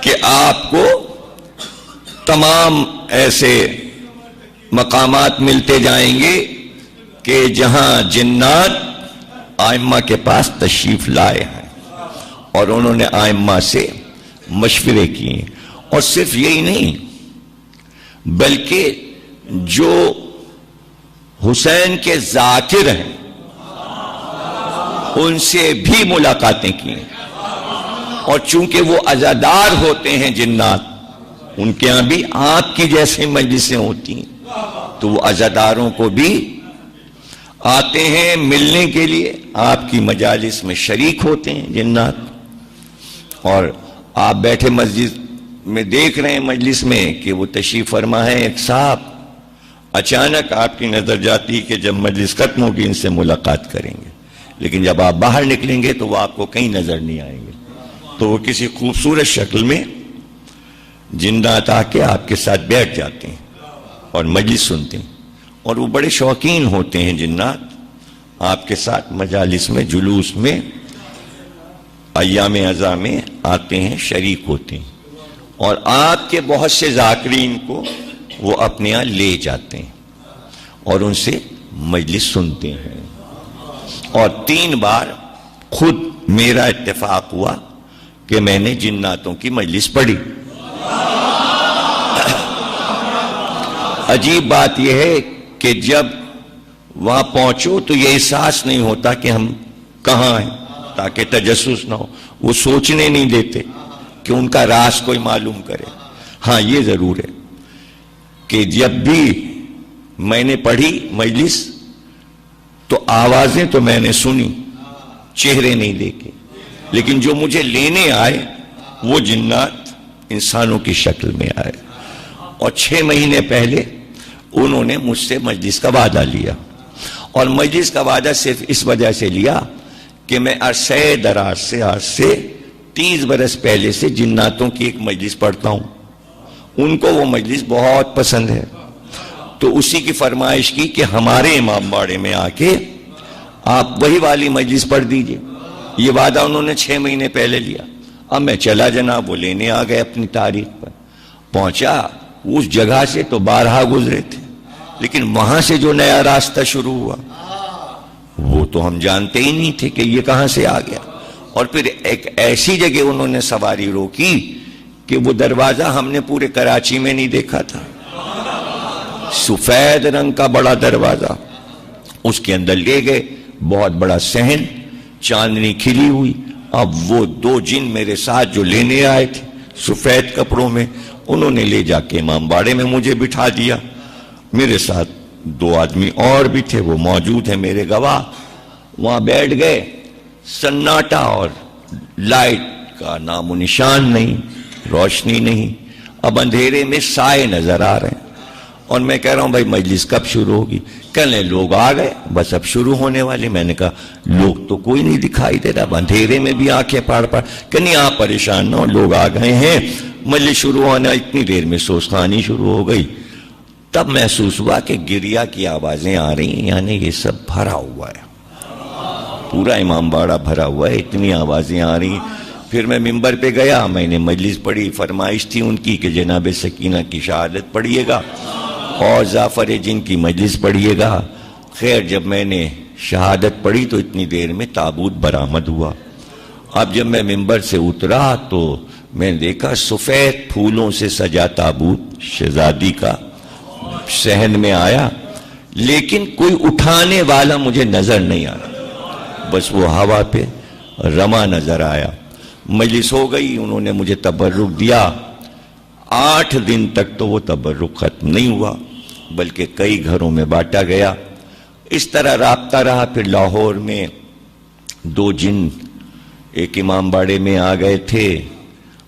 کہ آپ کو تمام ایسے مقامات ملتے جائیں گے کہ جہاں جنات آئمہ کے پاس تشریف لائے ہیں اور انہوں نے آئمہ سے مشورے کیے. اور صرف یہی نہیں بلکہ جو حسین کے ذاکر ہیں ان سے بھی ملاقاتیں کی. اور چونکہ وہ عزادار ہوتے ہیں جنات، ان کے ہاں بھی آپ کی جیسے مجلسیں ہوتی ہیں، تو وہ عزاداروں کو بھی آتے ہیں ملنے کے لیے، آپ کی مجالس میں شریک ہوتے ہیں جنات. اور آپ بیٹھے مسجد میں دیکھ رہے ہیں مجلس میں کہ وہ تشریف فرما ہے ایک صاحب، اچانک آپ کی نظر جاتی کہ جب مجلس ختم ہوگی ان سے ملاقات کریں گے، لیکن جب آپ باہر نکلیں گے تو وہ آپ کو کہیں نظر نہیں آئیں گے. تو وہ کسی خوبصورت شکل میں جنات آ کے آپ کے ساتھ بیٹھ جاتے ہیں اور مجلس سنتے ہیں. اور وہ بڑے شوقین ہوتے ہیں جنات، آپ کے ساتھ مجالس میں جلوس میں ایام عزا میں آتے ہیں، شریک ہوتے ہیں. اور آپ کے بہت سے ذاکرین کو وہ اپنے یہاں لے جاتے ہیں اور ان سے مجلس سنتے ہیں. اور 3 بار خود میرا اتفاق ہوا کہ میں نے جناتوں کی مجلس پڑھی. عجیب بات یہ ہے کہ جب وہاں پہنچو تو یہ احساس نہیں ہوتا کہ ہم کہاں ہیں، تاکہ تجسس نہ ہو. وہ سوچنے نہیں دیتے کہ ان کا راز کوئی معلوم کرے. ہاں یہ ضرور ہے کہ جب بھی میں نے پڑھی مجلس تو آوازیں تو میں نے سنی، چہرے نہیں دیکھے، لیکن جو مجھے لینے آئے وہ جنات انسانوں کی شکل میں آئے. اور 6 مہینے پہلے انہوں نے مجھ سے مجلس کا وعدہ لیا. اور مجلس کا وعدہ صرف اس وجہ سے لیا کہ میں عرصہ دراز سے، آج سے 30 برس پہلے سے جناتوں کی ایک مجلس پڑھتا ہوں. ان کو وہ مجلس بہت پسند ہے، تو اسی کی فرمائش کی کہ ہمارے امام باڑے میں آ کے آپ وہی والی مجلس پڑھ دیجئے. یہ وعدہ انہوں نے 6 مہینے پہلے لیا. اب میں چلا جناب، وہ لینے آ گئے اپنی تاریخ پر. پہنچا اس جگہ سے تو بارہا گزرے تھے، لیکن وہاں سے جو نیا راستہ شروع ہوا وہ تو ہم جانتے ہی نہیں تھے کہ یہ کہاں سے آ گیا. اور پھر ایک ایسی جگہ انہوں نے سواری روکی کہ وہ دروازہ ہم نے پورے کراچی میں نہیں دیکھا تھا. سفید رنگ کا بڑا دروازہ، اس کے اندر لے گئے، بہت بڑا صحن، چاندنی کھلی ہوئی. اب وہ 2 جن میرے ساتھ جو لینے آئے تھے سفید کپڑوں میں، انہوں نے لے جا کے امام باڑے میں مجھے بٹھا دیا. میرے ساتھ 2 آدمی اور بھی تھے، وہ موجود ہیں میرے گواہ. وہاں بیٹھ گئے، سناٹا اور لائٹ کا نام و نشان نہیں، روشنی نہیں. اب اندھیرے میں سائے نظر آ رہے ہیں. اور میں کہہ رہا ہوں بھائی مجلس کب شروع ہوگی؟ کہنے لوگ آ گئے، بس اب شروع ہونے والے. میں نے کہا لوگ تو کوئی نہیں دکھائی دے رہا، اب اندھیرے میں بھی آنکھیں پاڑ پاڑ. کہ نہیں آپ پریشان نہ ہو، لوگ آ گئے ہیں، مجلس شروع ہونا. اتنی دیر میں سوسخانی شروع ہو گئی. تب محسوس ہوا کہ گریا کی آوازیں آ رہی ہیں، یعنی یہ سب بھرا ہوا ہے، پورا امام باڑہ بھرا ہوا ہے، اتنی آوازیں آ رہی ہیں. پھر میں ممبر پہ گیا، میں نے مجلس پڑھی. فرمائش تھی ان کی کہ جناب سکینہ کی شہادت پڑھیے گا اور جعفر جن کی مجلس پڑھیے گا. خیر جب میں نے شہادت پڑھی تو اتنی دیر میں تابوت برآمد ہوا. اب جب میں ممبر سے اترا تو میں نے دیکھا سفید پھولوں سے سجا تابوت شہزادی کا صحن میں آیا، لیکن کوئی اٹھانے والا مجھے نظر نہیں آیا، بس وہ ہوا پہ رما نظر آیا. مجلس ہو گئی، انہوں نے مجھے تبرک دیا. 8 دن تک تو وہ تبرک ختم نہیں ہوا، بلکہ کئی گھروں میں بانٹا گیا. اس طرح رابطہ رہا. پھر لاہور میں 2 جن ایک امام باڑے میں آ گئے تھے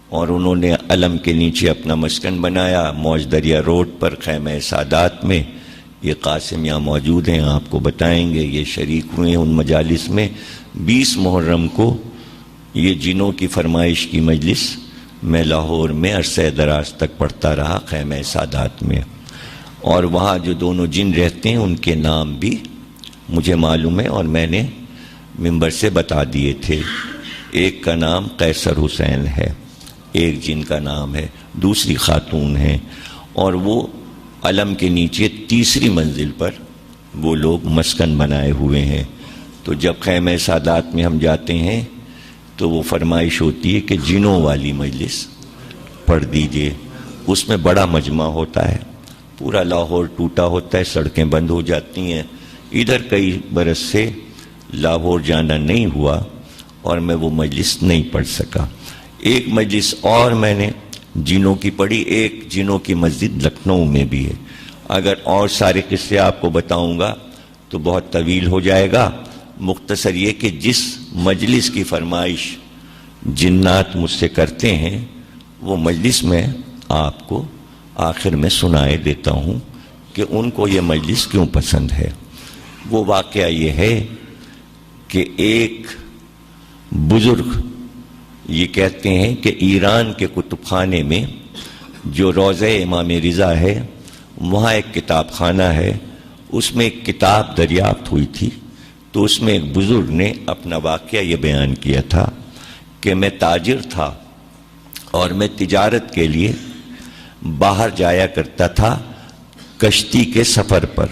اور انہوں نے علم کے نیچے اپنا مسکن بنایا، موج دریا روڈ پر خیمہ سادات میں. یہ قاسم یہاں موجود ہیں، آپ کو بتائیں گے. یہ شریک ہوئے ان مجالس میں. 20 محرم کو یہ جنوں کی فرمائش کی مجلس میں لاہور میں عرصہ دراز تک پڑھتا رہا خیمہ سادات میں. اور وہاں جو دونوں جن رہتے ہیں ان کے نام بھی مجھے معلوم ہے اور میں نے ممبر سے بتا دیے تھے. ایک کا نام قیصر حسین ہے، ایک جن کا نام ہے، دوسری خاتون ہیں، اور وہ علم کے نیچے تیسری منزل پر وہ لوگ مسکن بنائے ہوئے ہیں۔ تو جب خیمہ سادات میں ہم جاتے ہیں تو وہ فرمائش ہوتی ہے کہ جنوں والی مجلس پڑھ دیجئے، اس میں بڑا مجمع ہوتا ہے، پورا لاہور ٹوٹا ہوتا ہے، سڑکیں بند ہو جاتی ہیں۔ ادھر کئی برس سے لاہور جانا نہیں ہوا اور میں وہ مجلس نہیں پڑھ سکا۔ ایک مجلس اور میں نے جنوں کی پڑھی، ایک جنوں کی مسجد لکھنؤ میں بھی ہے۔ اگر اور سارے قصے آپ کو بتاؤں گا تو بہت طویل ہو جائے گا، مختصر یہ کہ جس مجلس کی فرمائش جنات مجھ سے کرتے ہیں وہ مجلس میں آپ کو آخر میں سنائے دیتا ہوں کہ ان کو یہ مجلس کیوں پسند ہے۔ وہ واقعہ یہ ہے کہ ایک بزرگ یہ کہتے ہیں کہ ایران کے کتب خانے میں جو روضہ امام رضا ہے وہاں ایک کتاب خانہ ہے، اس میں ایک کتاب دریافت ہوئی تھی۔ تو اس میں ایک بزرگ نے اپنا واقعہ یہ بیان کیا تھا کہ میں تاجر تھا اور میں تجارت کے لیے باہر جایا کرتا تھا کشتی کے سفر پر،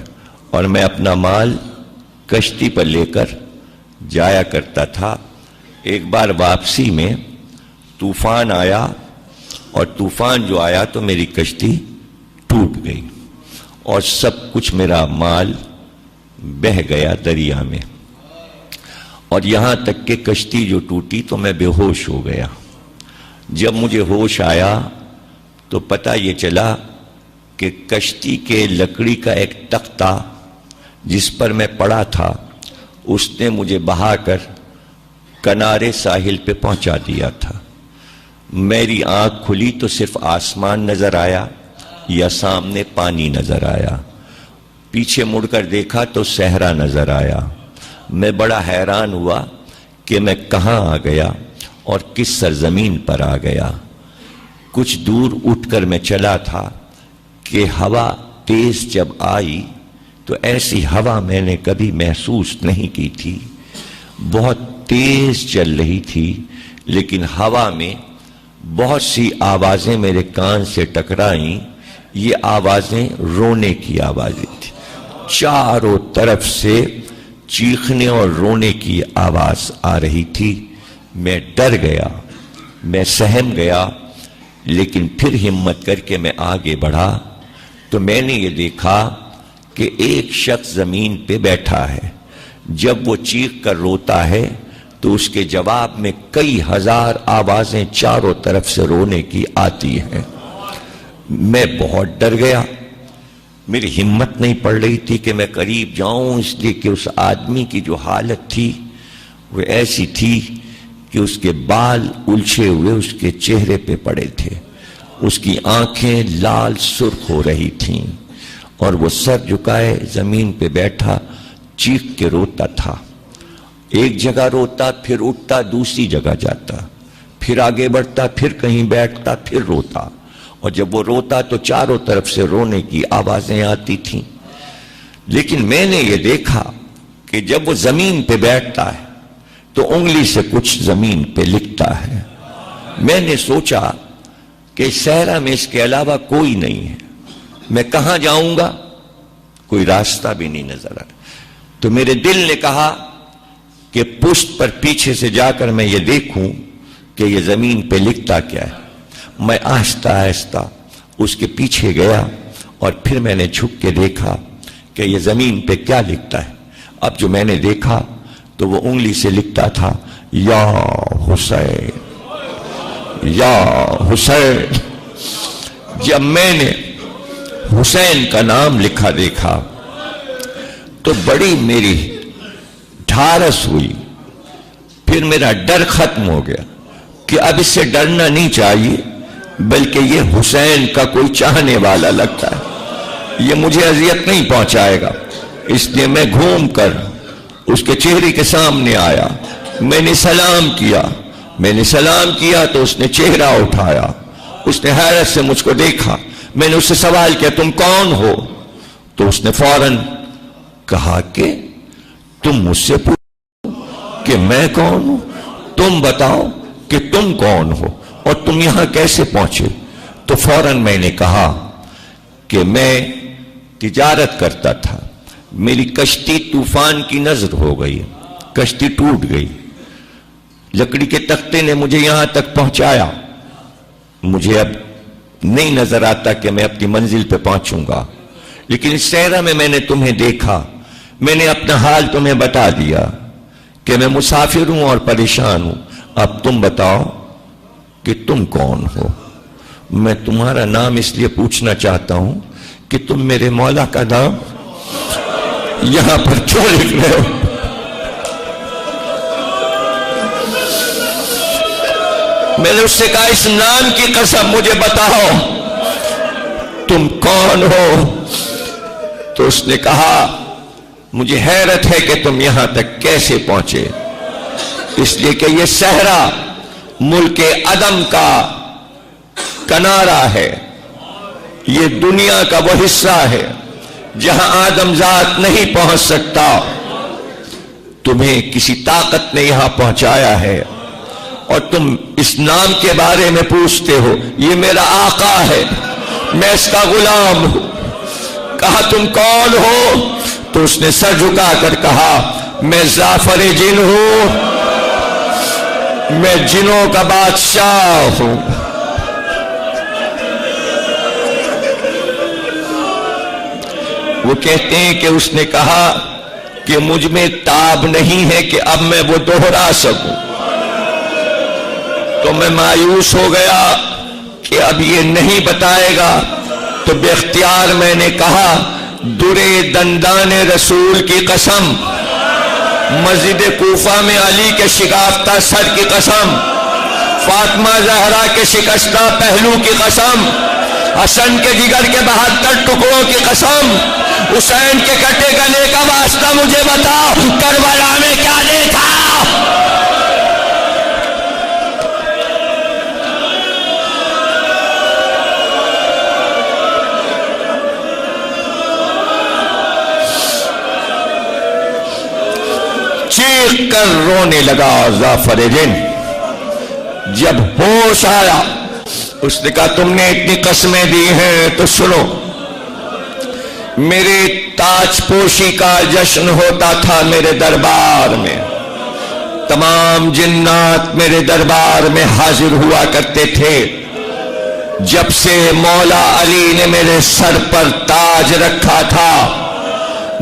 اور میں اپنا مال کشتی پر لے کر جایا کرتا تھا۔ ایک بار واپسی میں طوفان آیا، اور طوفان جو آیا تو میری کشتی ٹوٹ گئی اور سب کچھ میرا مال بہہ گیا دریا میں، اور یہاں تک کہ کشتی جو ٹوٹی تو میں بے ہوش ہو گیا۔ جب مجھے ہوش آیا تو پتہ یہ چلا کہ کشتی کے لکڑی کا ایک تختہ جس پر میں پڑا تھا اس نے مجھے بہا کر کنارے ساحل پہ پہنچا دیا تھا۔ میری آنکھ کھلی تو صرف آسمان نظر آیا یا سامنے پانی نظر آیا، پیچھے مڑ کر دیکھا تو صحرا نظر آیا۔ میں بڑا حیران ہوا کہ میں کہاں آ گیا اور کس سرزمین پر آ گیا۔ کچھ دور اٹھ کر میں چلا تھا کہ ہوا تیز جب آئی تو ایسی ہوا میں نے کبھی محسوس نہیں کی تھی، بہت تیز چل رہی تھی، لیکن ہوا میں بہت سی آوازیں میرے کان سے ٹکرائیں۔ یہ آوازیں رونے کی آوازیں تھیں، چاروں طرف سے چیخنے اور رونے کی آواز آ رہی تھی۔ میں ڈر گیا، میں سہم گیا، لیکن پھر ہمت کر کے میں آگے بڑھا تو میں نے یہ دیکھا کہ ایک شخص زمین پہ بیٹھا ہے۔ جب وہ چیخ کر روتا ہے تو اس کے جواب میں کئی ہزار آوازیں چاروں طرف سے رونے کی آتی ہیں۔ میں بہت ڈر گیا، میری ہمت نہیں پڑ رہی تھی کہ میں قریب جاؤں، اس لیے کہ اس آدمی کی جو حالت تھی وہ ایسی تھی کہ اس کے بال الجھے ہوئے اس کے چہرے پہ پڑے تھے، اس کی آنکھیں لال سرخ ہو رہی تھیں، اور وہ سر جھکائے زمین پہ بیٹھا چیخ کے روتا تھا۔ ایک جگہ روتا، پھر اٹھتا، دوسری جگہ جاتا، پھر آگے بڑھتا، پھر کہیں بیٹھتا، پھر روتا، اور جب وہ روتا تو چاروں طرف سے رونے کی آوازیں آتی تھیں۔ لیکن میں نے یہ دیکھا کہ جب وہ زمین پہ بیٹھتا ہے تو انگلی سے کچھ زمین پہ لکھتا ہے۔ میں نے سوچا کہ صحرا میں اس کے علاوہ کوئی نہیں ہے، میں کہاں جاؤں گا؟ کوئی راستہ بھی نہیں نظر آ رہا۔ تو میرے دل نے کہا کہ پشت پر پیچھے سے جا کر میں یہ دیکھوں کہ یہ زمین پہ لکھتا کیا ہے۔ میں آہستہ آہستہ اس کے پیچھے گیا اور پھر میں نے جھک کے دیکھا کہ یہ زمین پہ کیا لکھتا ہے۔ اب جو میں نے دیکھا تو وہ انگلی سے لکھتا تھا، یا حسین، یا حسین۔ جب میں نے حسین کا نام لکھا دیکھا تو بڑی میری ڈھارس ہوئی، پھر میرا ڈر ختم ہو گیا کہ اب اس سے ڈرنا نہیں چاہیے، بلکہ یہ حسین کا کوئی چاہنے والا لگتا ہے، یہ مجھے اذیت نہیں پہنچائے گا۔ اس لیے میں گھوم کر اس کے چہرے کے سامنے آیا، میں نے سلام کیا تو اس نے چہرہ اٹھایا، اس نے حیرت سے مجھ کو دیکھا۔ میں نے اس سے سوال کیا، تم کون ہو؟ تو اس نے فوراً کہا کہ تم مجھ سے پوچھو کہ میں کون ہوں، تم بتاؤ کہ تم کون ہو اور تم یہاں کیسے پہنچے؟ تو فوراً میں نے کہا کہ میں تجارت کرتا تھا، میری کشتی طوفان کی نظر ہو گئی، کشتی ٹوٹ گئی، لکڑی کے تختے نے مجھے یہاں تک پہنچایا، مجھے اب نہیں نظر آتا کہ میں اپنی منزل پہ پہنچوں گا، لیکن اس صحرا میں میں نے تمہیں دیکھا، میں نے اپنا حال تمہیں بتا دیا کہ میں مسافر ہوں اور پریشان ہوں۔ اب تم بتاؤ کہ تم کون ہو؟ میں تمہارا نام اس لیے پوچھنا چاہتا ہوں کہ تم میرے مولا کا نام یہاں پر کیوں لکھ رہے ہو؟ میں نے اس سے کہا اس نام کی قسم مجھے بتاؤ تم کون ہو؟ تو اس نے کہا مجھے حیرت ہے کہ تم یہاں تک کیسے پہنچے، اس لیے کہ یہ صحرا ملک عدم کا کنارہ ہے، یہ دنیا کا وہ حصہ ہے جہاں آدم ذات نہیں پہنچ سکتا، تمہیں کسی طاقت نے یہاں پہنچایا ہے اور تم اس نام کے بارے میں پوچھتے ہو۔ یہ میرا آقا ہے، میں اس کا غلام ہوں۔ کہا تم کون ہو؟ تو اس نے سر جھکا کر کہا میں زعفر جن ہوں، میں جنوں کا بادشاہ ہوں۔ وہ کہتے ہیں کہ اس نے کہا کہ مجھ میں تاب نہیں ہے کہ اب میں وہ دوہرا سکوں، تو میں مایوس ہو گیا کہ اب یہ نہیں بتائے گا، تو بے اختیار میں نے کہا درے دندان رسول کی قسم، مسجد کوفہ میں علی کے شکافتہ سر کی قسم، فاطمہ زہرا کے شکستہ پہلو کی قسم، حسن کے جگر کے 72 ٹکڑوں کی قسم، حسین کے کٹے گلے کا واسطہ مجھے بتاؤ کربلا میں کیا دیکھا؟ چیخ کر رونے لگا زعفر جن۔ جب ہوش آیا اس نے کہا تم نے اتنی قسمیں دی ہیں تو سنو، میرے تاج پوشی کا جشن ہوتا تھا میرے دربار میں، تمام جنات میرے دربار میں حاضر ہوا کرتے تھے، جب سے مولا علی نے میرے سر پر تاج رکھا تھا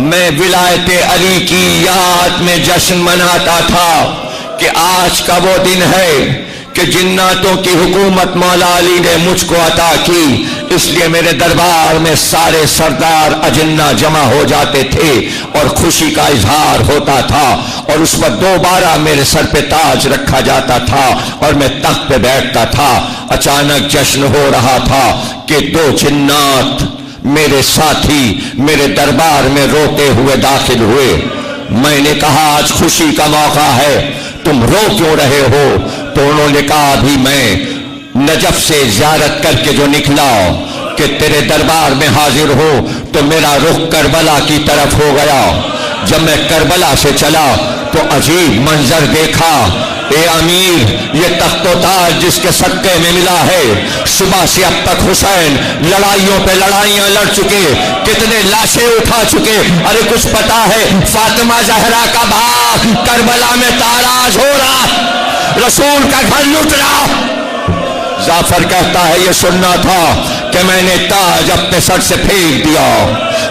میں ولایت علی کی یاد میں جشن مناتا تھا کہ آج کا وہ دن ہے کہ جناتوں کی حکومت مولا علی نے مجھ کو عطا کی، اس لیے میرے دربار میں سارے سردار اجنہ جمع ہو جاتے تھے اور خوشی کا اظہار ہوتا تھا، اور اس وقت دوبارہ میرے سر پہ تاج رکھا جاتا تھا اور میں تخت پہ بیٹھتا تھا۔ اچانک جشن ہو رہا تھا کہ 2 جنات میرے ساتھی میرے دربار میں روتے ہوئے داخل ہوئے۔ میں نے کہا آج خوشی کا موقع ہے، تم رو کیوں رہے ہو؟ تو انہوں نے کہا ابھی میں نجف سے زیارت کر کے جو نکلا کہ تیرے دربار میں حاضر ہو تو میرا رخ کربلا کی طرف ہو گیا۔ جب میں کربلا سے چلا تو عجیب منظر دیکھا، اے امیر یہ تخت و تاج جس کے صدقے میں ملا ہے، صبح سے اب تک حسین لڑائیوں پہ لڑائیاں لڑ چکے، کتنے لاشیں اٹھا چکے، ارے کچھ پتا ہے فاطمہ زہرا کا باغ کربلا میں تاراج ہو رہا، رسول کا گھر لٹ رہا۔ زعفر کہتا ہے یہ سننا تھا کہ میں نے تاج اپنے سر سے پھینک دیا،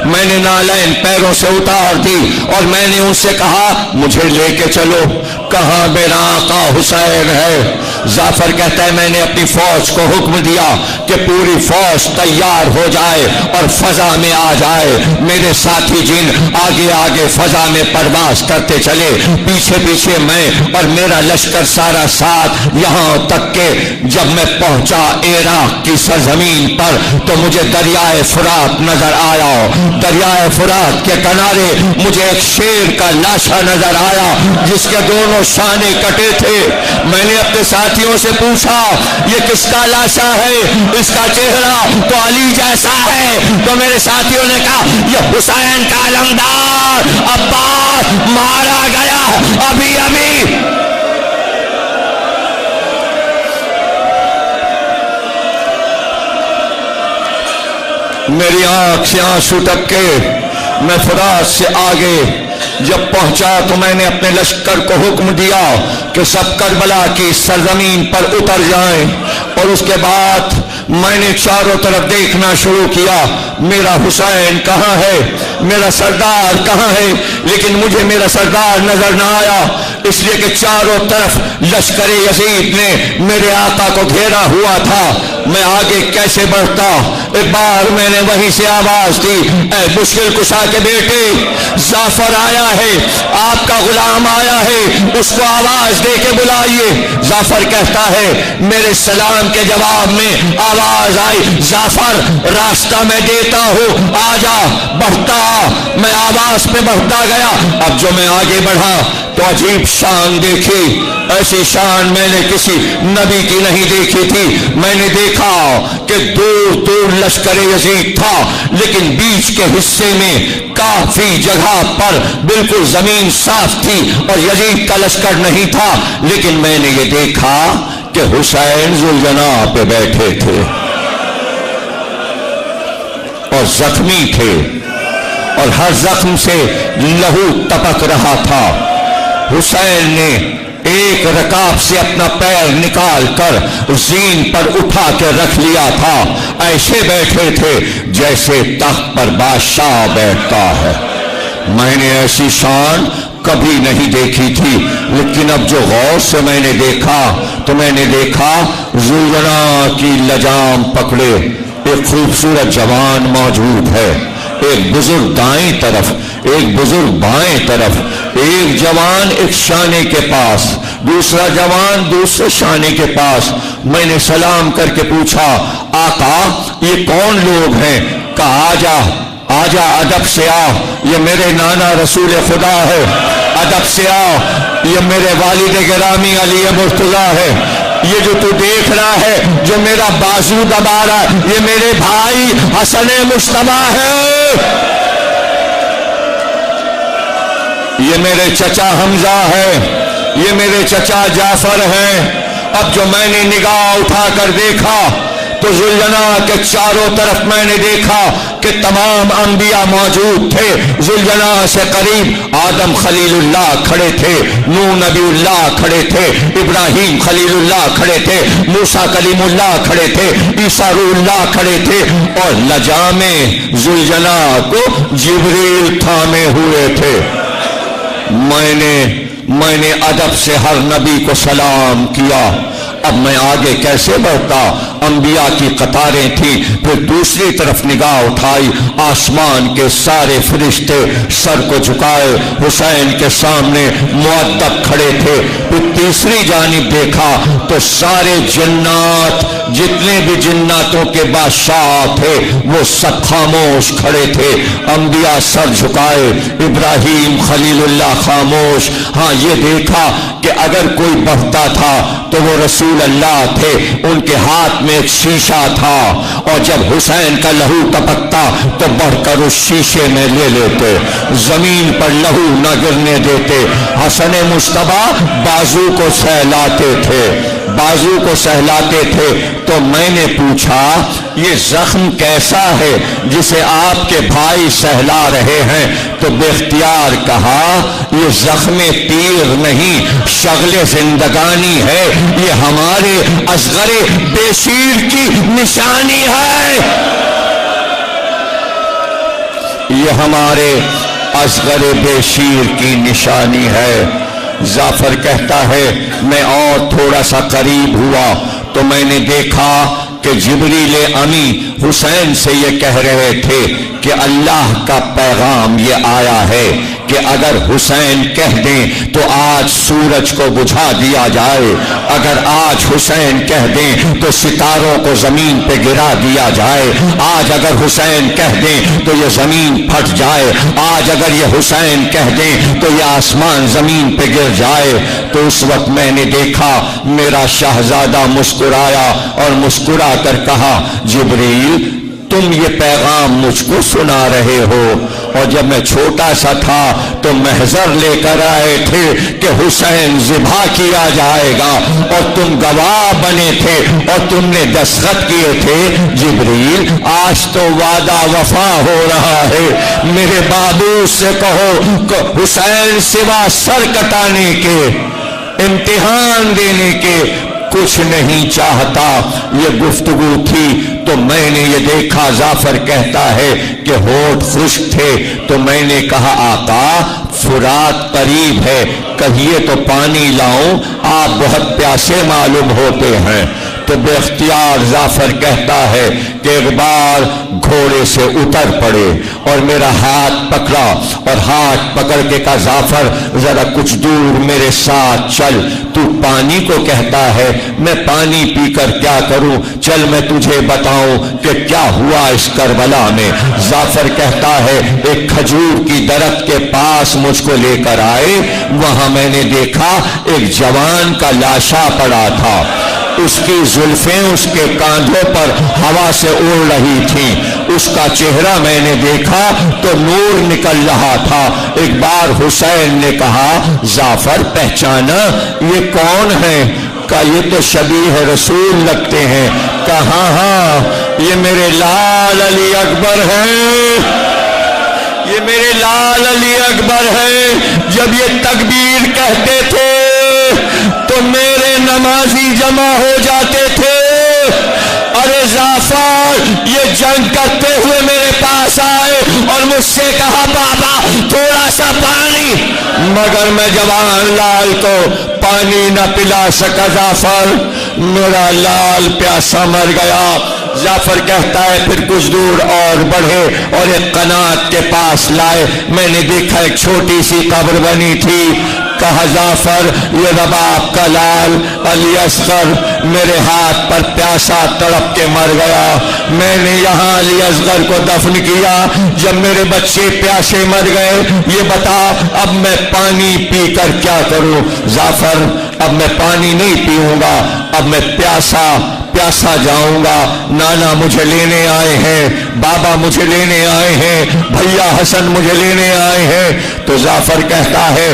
میں نے نالین پیروں سے اتار دی اور میں نے ان سے کہا مجھے لے کے چلو، کہاں میرا آقا حسین ہے؟ زعفر کہتا ہے میں نے اپنی فوج کو حکم دیا کہ پوری فوج تیار ہو جائے اور فضا میں آ جائے، میرے ساتھی جن آگے آگے فضا میں پرواز کرتے چلے، پیچھے پیچھے میں اور میرا لشکر سارا ساتھ، یہاں تک کہ جب میں پہنچا عراق کی سرزمین پر تو مجھے دریائے فرات نظر آیا، دریائے فرات کے کنارے مجھے ایک شیر کا لاشا نظر آیا جس کے دونوں شانے کٹے تھے۔ میں نے اپنے ساتھیوں سے پوچھا یہ کس کا لاشا ہے؟ اس کا چہرہ تو علی جیسا ہے، تو میرے ساتھیوں نے کہا یہ حسین کا علمدار عباس مارا گیا ابھی ابھی۔ میری آنکھ سے آنسو ٹپکے. میں فرات سے آگے جب پہنچا تو میں نے اپنے لشکر کو حکم دیا کہ سب کربلا کی سرزمین پر اتر جائیں، اور اس کے بعد میں نے چاروں طرف دیکھنا شروع کیا میرا حسین کہاں ہے، میرا سردار کہاں ہے، لیکن مجھے میرا سردار نظر نہ آیا، اس لیے کہ چاروں طرف لشکر یزید نے میرے آقا کو گھیرا ہوا تھا. میں آگے کیسے بڑھتا؟ ایک بار میں نے وہیں سے آواز دی، اے مشکل کشا کے بیٹے، جعفر آیا ہے، آپ کا غلام آیا ہے، اس کو آواز دے کے بلائیے. جعفر کہتا ہے میرے سلام کے جواب میں آواز آئی، جعفر راستہ میں دیتا ہوں، آجا، بڑھتا. میں آواز پہ بڑھتا گیا. اب جو میں آگے بڑھا تو عجیب شان دیکھی، ایسی شان میں نے کسی نبی کی نہیں دیکھی تھی. میں نے دیکھا کہ دور دور لشکر یزید تھا، لیکن بیچ کے حصے میں کافی جگہ پر بالکل زمین صاف تھی اور یزید کا لشکر نہیں تھا. لیکن میں نے یہ دیکھا کہ حسین ذوالجناح پہ بیٹھے تھے اور زخمی تھے، اور ہر زخم سے لہو ٹپک رہا تھا. حسین نے ایک رکاب سے اپنا پیر نکال کر زین پر اٹھا کے رکھ لیا تھا. ایسے بیٹھے تھے جیسے تخت پر بادشاہ بیٹھتا ہے. میں نے ایسی شان کبھی نہیں دیکھی تھی، لیکن اب جو غور سے میں نے دیکھا تو میں نے دیکھا ذوالجناح کی لجام پکڑے ایک خوبصورت جوان موجود ہے، ایک بزرگ دائیں طرف، ایک بزرگ بائیں طرف، ایک جوان ایک شانے کے پاس، دوسرا جوان دوسرے شانے کے پاس. میں نے سلام کر کے پوچھا آقا یہ کون لوگ ہیں؟ کہا آجا آجا، ادب سے آ، یہ میرے نانا رسول خدا ہے. ادب سے آ، یہ میرے والد گرامی علی مرتضیٰ ہے. یہ جو تو دیکھ رہا ہے جو میرا بازو دبا رہا ہے، یہ میرے بھائی حسن مصطفیٰ ہے. یہ میرے چچا حمزہ ہے، یہ میرے چچا جعفر ہیں. اب جو میں نے نگاہ اٹھا کر دیکھا تو ذوالجناح کے چاروں طرف میں نے دیکھا کہ تمام انبیاء موجود تھے. ذوالجناح سے قریب آدم خلیل اللہ کھڑے تھے، نوح نبی اللہ کھڑے تھے، ابراہیم خلیل اللہ کھڑے تھے، موسیٰ کلیم اللہ کھڑے تھے، عیسیٰ روح اللہ کھڑے تھے، اور لجامِ ذوالجناح کو جبریل تھامے ہوئے تھے. میں نے ادب سے ہر نبی کو سلام کیا. اب میں آگے کیسے بڑھتا؟ انبیاء کی قطاریں تھیں. پھر دوسری طرف نگاہ اٹھائی، آسمان کے سارے فرشتے سر کو جھکائے حسین کے سامنے مؤدب کھڑے تھے. پھر تیسری جانب دیکھا تو سارے جنات، جتنے بھی جناتوں کے بادشاہ تھے وہ سب خاموش کھڑے تھے. انبیاء سر جھکائے، ابراہیم خلیل اللہ خاموش. ہاں یہ دیکھا کہ اگر کوئی بڑھتا تھا تو وہ رسول اللہ تھے، ان کے ہاتھ میں ایک شیشہ تھا، اور جب حسین کا لہو ٹپکتا تو بڑھ کر اس شیشے میں لے لیتے، زمین پر لہو نہ گرنے دیتے. حسن مصطفیٰ بازو کو سہلاتے تھے، بازو کو سہلاتے تھے. تو میں نے پوچھا یہ زخم کیسا ہے جسے آپ کے بھائی سہلا رہے ہیں؟ تو بے اختیار کہا یہ زخم تیر نہیں، شغل زندگانی ہے، یہ ہمارے اصغر بے شیر کی نشانی ہے، یہ ہمارے اصغر بے شیر کی نشانی ہے. جعفر کہتا ہے میں اور تھوڑا سا قریب ہوا تو میں نے دیکھا کہ جبریل امی حسین سے یہ کہہ رہے تھے کہ اللہ کا پیغام یہ آیا ہے کہ اگر حسین کہہ دیں تو آج سورج کو بجھا دیا جائے، اگر آج حسین کہہ دیں تو ستاروں کو زمین پہ گرا دیا جائے، آج اگر حسین کہہ دیں تو یہ زمین پھٹ جائے، آج اگر یہ حسین کہہ دیں تو یہ آسمان زمین پہ گر جائے. تو اس وقت میں نے دیکھا میرا شہزادہ مسکرایا اور مسکرا کر کہا جبریل تم یہ پیغام مجھ کو سنا رہے ہو، اور جب میں چھوٹا سا تھا تو محضر لے کر آئے تھے کہ حسین ذبح کیا جائے گا، اور تم گواہ بنے تھے اور تم نے دستخط کیے تھے۔ جبریل آج تو وعدہ وفا ہو رہا ہے، میرے بابو سے کہو کہ حسین سوا سر کٹانے کے، امتحان دینے کے کچھ نہیں چاہتا۔ یہ گفتگو تھی تو میں نے یہ دیکھا، جعفر کہتا ہے کہ ہونٹ خشک تھے، تو میں نے کہا آقا فرات قریب ہے، کہیے تو پانی لاؤں، آپ بہت پیاسے معلوم ہوتے ہیں۔ تو بے اختیار جعفر کہتا ہے کہ ایک بار گھوڑے سے اتر پڑے اور میرا ہاتھ پکڑا، اور ہاتھ پکڑ کے کہا جعفر ذرا کچھ دور میرے ساتھ چل، تو پانی کو کہتا ہے میں پانی پی کر کیا کروں، چل میں تجھے بتاؤں کہ کیا ہوا اس کربلا میں۔ جعفر کہتا ہے ایک کھجور کی درخت کے پاس مجھ کو لے کر آئے، وہاں میں نے دیکھا ایک جوان کا لاشا پڑا تھا، اس کی زلفیں اس کے کاندھوں پر ہوا سے اڑ رہی تھیں، اس کا چہرہ میں نے دیکھا تو نور نکل رہا تھا۔ ایک بار حسین نے کہا جعفر پہچانا یہ کون ہے؟ کہا یہ تو شبیہ رسول لگتے ہیں۔ کہا ہاں یہ میرے لال علی اکبر ہیں، یہ میرے لال علی اکبر ہیں۔ جب یہ تکبیر کہتے تھے تو میرے نمازی جمع ہو جاتے تھے۔ ارے جعفر یہ جنگ کرتے ہوئے میرے پاس آئے اور مجھ سے کہا بابا تھوڑا سا پانی، مگر میں جوان لال کو پانی نہ پلا سکا۔ جعفر میرا لال پیاسا مر گیا۔ جعفر کہتا ہے پھر کچھ دور اور بڑھے اور ایک قنات کے پاس لائے، میں نے دیکھا ایک چھوٹی سی قبر بنی تھی۔ کہا جعفر یہ رب آپ کا لال علی اصغر میرے ہاتھ پر پیاسا تڑپ کے مر گیا، میں نے یہاں علی اصغر کو دفن کیا۔ جب میرے بچے پیاسے مر گئے، یہ بتا اب میں پانی پی کر کیا کروں؟ جعفر اب میں پانی نہیں پیوں گا، اب میں پیاسا جاؤں گا۔ نانا مجھے لینے آئے ہیں، بابا مجھے لینے آئے ہیں، بھیا حسن مجھے لینے آئے ہیں۔ تو جعفر کہتا ہے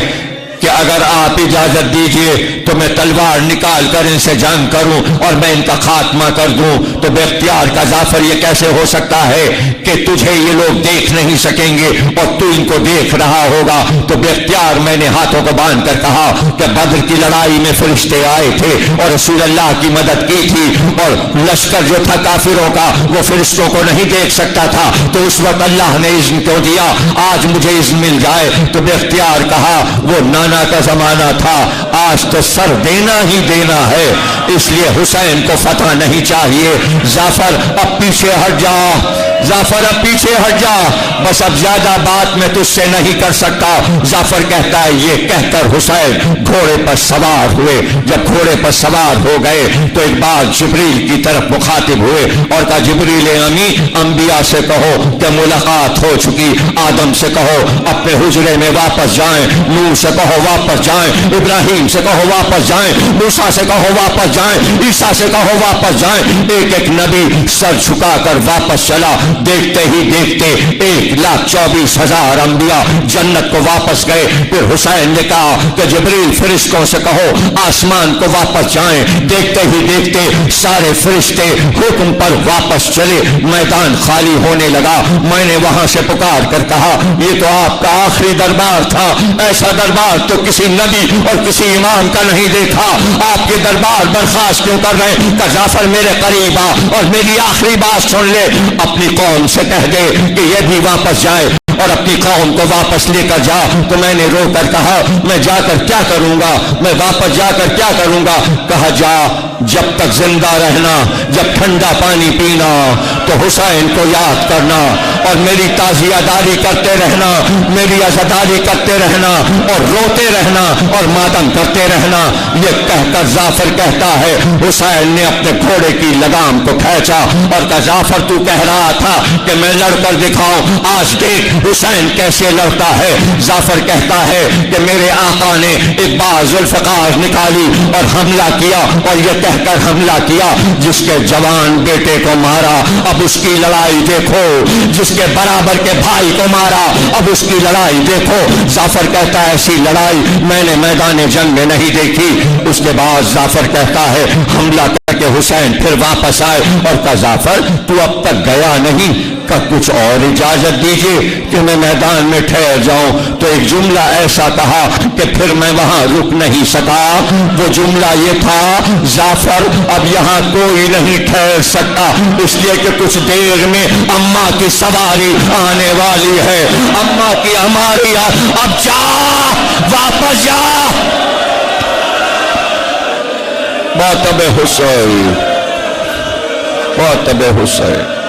کہ اگر آپ اجازت دیجئے تو میں تلوار نکال کر ان سے جنگ کروں اور میں ان کا خاتمہ کر دوں۔ تو بے اختیار کا جعفر یہ کیسے ہو سکتا ہے کہ تجھے یہ لوگ دیکھ نہیں سکیں گے اور تو ان کو دیکھ رہا ہوگا؟ تو بے اختیار میں نے ہاتھوں کو باندھ کر کہا کہ بدر کی لڑائی میں فرشتے آئے تھے اور رسول اللہ کی مدد کی تھی، اور لشکر جو تھا کافروں کا وہ فرشتوں کو نہیں دیکھ سکتا تھا، تو اس وقت اللہ نے اذن کیوں دیا؟ آج مجھے اذن مل جائے۔ تو بے اختیار کہا وہ نانا کا زمانہ تھا، آج تو سر دینا ہی دینا ہے، اس لیے حسین کو فتح نہیں چاہیے۔ جعفر اب پیچھے ہٹ جا، جعفر اب پیچھے ہٹ جا، بس اب زیادہ بات میں تجھ سے نہیں کر سکتا۔ جعفر کہتا ہے یہ کہہ کر حسین گھوڑے پر سوار ہوئے۔ جب گھوڑے پر سوار ہو گئے تو ایک بار جبریل کی طرف مخاطب ہوئے اور کہا جبریل امی انبیاء سے کہو کہ ملاقات ہو چکی، آدم سے کہو اپنے حجرے میں واپس جائیں، نوح سے کہو واپس جائیں، ابراہیم سے کہو واپس جائیں، موسیٰ سے کہو واپس جائیں، عیسیٰ سے کہو واپس جائیں۔ ایک ایک نبی سر جھکا کر واپس چلا، دیکھتے ہی دیکھتے 1,24,000 انبیاء جنت کو واپس گئے۔ پھر حسین نے کہا کہ جبریل فرشتوں سے کہو آسمان کو واپس جائیں، دیکھتے ہی دیکھتے سارے فرشتے حکم پر واپس چلے، میدان خالی ہونے لگا۔ میں نے وہاں سے پکار کر کہا یہ تو آپ کا آخری دربار تھا، ایسا دربار تو کسی نبی اور کسی امام کا نہیں دیکھا، آپ کے دربار برخاست کیوں کر رہے؟ کہ جعفر میرے قریب آ اور میری آخری بات سن لے، اپنی قوم سے کہہ دے کہ یہ بھی واپس جائے اور اپنی قوم کو واپس لے کر جا۔ تو میں نے رو کر کہا میں جا کر کیا کروں گا، میں واپس جا کر کیا کروں گا؟ کہا جا جب تک زندہ رہنا، جب ٹھنڈا پانی پینا تو حسین کو یاد کرنا اور میری تعزیہ داری کرتے رہنا، میری عزاداری کرتے رہنا اور روتے رہنا اور ماتم کرتے رہنا۔ یہ کہہ کر جعفر کہتا ہے حسین نے اپنے گھوڑے کی لگام کو کھینچا اور کہا جعفر تو کہہ رہا تھا کہ میں لڑ کر دکھاؤں، آج دیکھ حسین کیسے لڑتا ہے؟ جعفر کہتا ہے کہ میرے آقا نے ایک بار ذوالفقار نکالی اور حملہ کیا، اور یہ کہہ کر حملہ کیا جس کے جوان بیٹے کو مارا اب اس کی لڑائی دیکھو، جس کے برابر کے بھائی کو مارا اب اس کی لڑائی دیکھو۔ جعفر کہتا ہے ایسی لڑائی میں نے میدان جنگ میں نہیں دیکھی۔ اس کے بعد جعفر کہتا ہے حملہ کر کے حسین پھر واپس آئے اور کہا جعفر تو اب تک گیا نہیں، کہ کچھ اور اجازت دیجیے کہ میں میدان میں ٹھہر جاؤں۔ تو ایک جملہ ایسا کہا کہ پھر میں وہاں رک نہیں سکا۔ وہ جملہ یہ تھا جعفر اب یہاں کوئی نہیں ٹھہر سکتا، اس لیے کہ کچھ دیر میں اماں کی سواری آنے والی ہے، اماں کی ہماری اب جا واپس جا۔ ماتم حسین، ماتم حسین۔